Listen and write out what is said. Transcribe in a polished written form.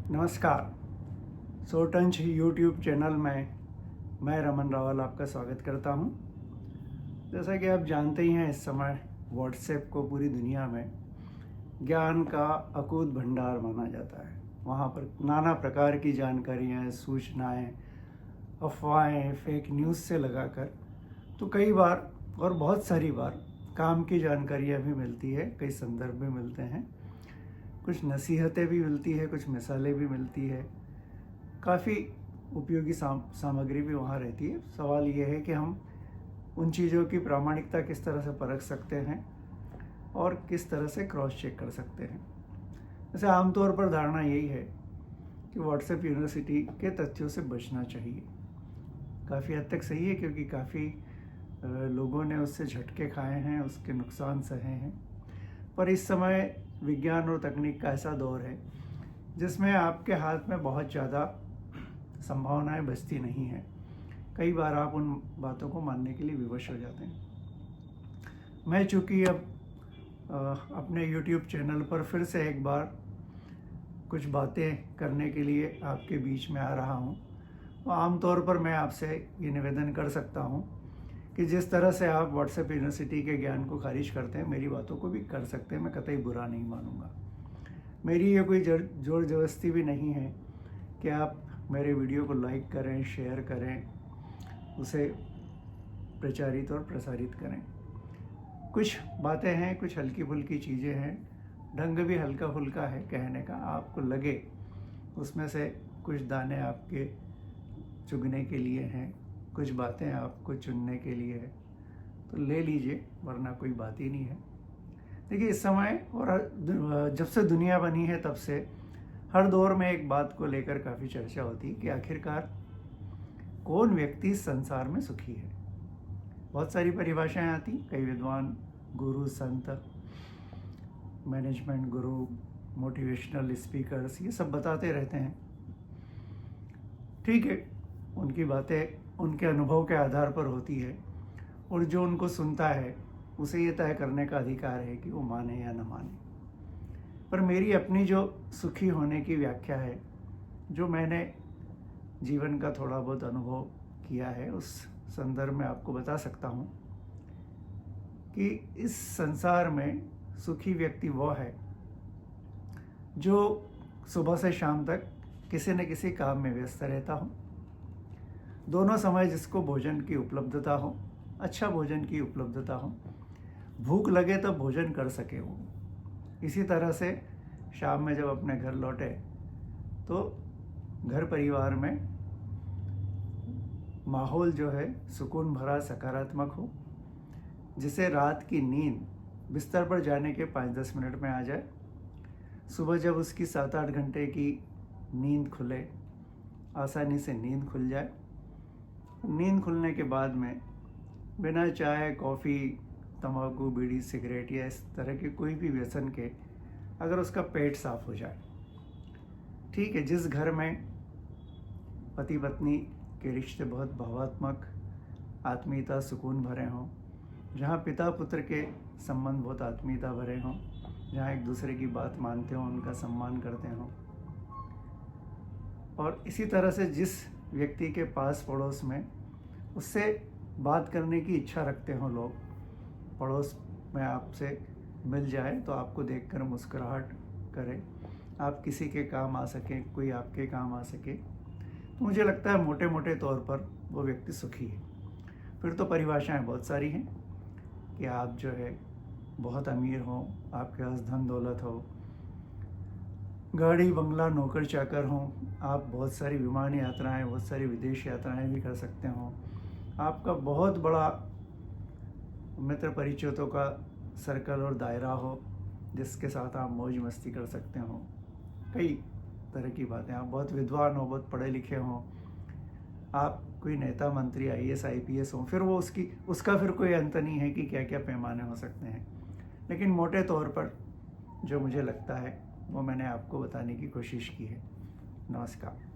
नमस्कार। सोटंच YouTube channel में मैं रमन रावल आपका स्वागत करता हूं। जैसा कि आप जानते ही हैं, इस समय व्हाट्सएप को पूरी दुनिया में ज्ञान का अकूत भंडार माना जाता है। वहां पर नाना प्रकार की जानकारियां, सूचनाएं, अफवाहें, फेक न्यूज़ से लगाकर तो कई बार और बहुत सारी बार काम की जानकारियां भी मिलती है, कई संदर्भ भी मिलते हैं, कुछ नसीहतें भी मिलती है, कुछ मिसालें भी मिलती है, काफ़ी उपयोगी सामग्री भी वहाँ रहती है। सवाल ये है कि हम उन चीज़ों की प्रामाणिकता किस तरह से परख सकते हैं और किस तरह से क्रॉस चेक कर सकते हैं। वैसे आमतौर पर धारणा यही है कि व्हाट्सएप यूनिवर्सिटी के तथ्यों से बचना चाहिए। काफ़ी हद तक सही है, क्योंकि काफ़ी लोगों ने उससे झटके खाए हैं, उसके नुकसान सहे हैं। पर इस समय विज्ञान और तकनीक का ऐसा दौर है जिसमें आपके हाथ में बहुत ज़्यादा संभावनाएं बचती नहीं हैं। कई बार आप उन बातों को मानने के लिए विवश हो जाते हैं। मैं चूँकि अब अपने YouTube चैनल पर फिर से एक बार कुछ बातें करने के लिए आपके बीच में आ रहा हूँ, तो आमतौर पर मैं आपसे ये निवेदन कर सकता हूँ कि जिस तरह से आप व्हाट्सएप यूनिवर्सिटी के ज्ञान को खारिज करते हैं, मेरी बातों को भी कर सकते हैं। मैं कतई बुरा नहीं मानूंगा। मेरी ये कोई जोर जबरदस्ती भी नहीं है कि आप मेरे वीडियो को लाइक करें, शेयर करें, उसे प्रचारित और प्रसारित करें। कुछ बातें हैं, कुछ हल्की फुल्की चीज़ें हैं, ढंग भी हल्का फुल्का है कहने का। आपको लगे उसमें से कुछ दाने आपके चुगने के लिए हैं, कुछ बातें आपको चुनने के लिए है, तो ले लीजिए, वरना कोई बात ही नहीं है। देखिए, इस समय और जब से दुनिया बनी है तब से हर दौर में एक बात को लेकर काफ़ी चर्चा होती है कि आखिरकार कौन व्यक्ति संसार में सुखी है। बहुत सारी परिभाषाएं आती, कई विद्वान, गुरु, संत, मैनेजमेंट गुरु, मोटिवेशनल स्पीकर्स, ये सब बताते रहते हैं। ठीक है, उनकी बातें उनके अनुभव के आधार पर होती है, और जो उनको सुनता है उसे ये तय करने का अधिकार है कि वो माने या न माने। पर मेरी अपनी जो सुखी होने की व्याख्या है, जो मैंने जीवन का थोड़ा बहुत अनुभव किया है, उस संदर्भ में आपको बता सकता हूँ कि इस संसार में सुखी व्यक्ति वो है जो सुबह से शाम तक किसी न किसी काम में व्यस्त रहता हो, दोनों समय जिसको भोजन की उपलब्धता हो, अच्छा भोजन की उपलब्धता हो, भूख लगे तो भोजन कर सके वो। इसी तरह से शाम में जब अपने घर लौटे तो घर परिवार में माहौल जो है सुकून भरा, सकारात्मक हो, जिसे रात की नींद बिस्तर पर जाने के 5-10 मिनट में आ जाए। सुबह जब उसकी 7-8 घंटे की नींद खुले, आसानी से नींद खुल जाए। नींद खुलने के बाद में बिना चाय, कॉफ़ी, तंबाकू, बीड़ी, सिगरेट या इस तरह के कोई भी व्यसन के अगर उसका पेट साफ हो जाए, ठीक है। जिस घर में पति पत्नी के रिश्ते बहुत भावात्मक, आत्मीयता, सुकून भरे हों, जहाँ पिता पुत्र के संबंध बहुत आत्मीयता भरे हों, जहाँ एक दूसरे की बात मानते हों, उनका सम्मान करते हों, और इसी तरह से जिस व्यक्ति के पास पड़ोस में उससे बात करने की इच्छा रखते हों लोग, पड़ोस में आपसे मिल जाए तो आपको देखकर मुस्कुराहट करें, आप किसी के काम आ सकें, कोई आपके काम आ सके, तो मुझे लगता है मोटे मोटे तौर पर वो व्यक्ति सुखी है। फिर तो परिभाषाएं बहुत सारी हैं कि आप जो है बहुत अमीर हो, आपके पास धन दौलत हो, गाड़ी बंगला, नौकर चाकर हो, आप बहुत सारी विमान यात्राएं, बहुत सारी विदेश यात्राएं भी कर सकते हो, आपका बहुत बड़ा मित्र परिचितों का सर्कल और दायरा हो जिसके साथ आप मौज मस्ती कर सकते हो, कई तरह की बातें, आप बहुत विद्वान हो, बहुत पढ़े लिखे हो, आप कोई नेता, मंत्री, IAS IPS हो, फिर वो उसका फिर कोई अंत नहीं है कि क्या क्या पैमाने हो सकते हैं। लेकिन मोटे तौर पर जो मुझे लगता है वो मैंने आपको बताने की कोशिश की है। नमस्कार।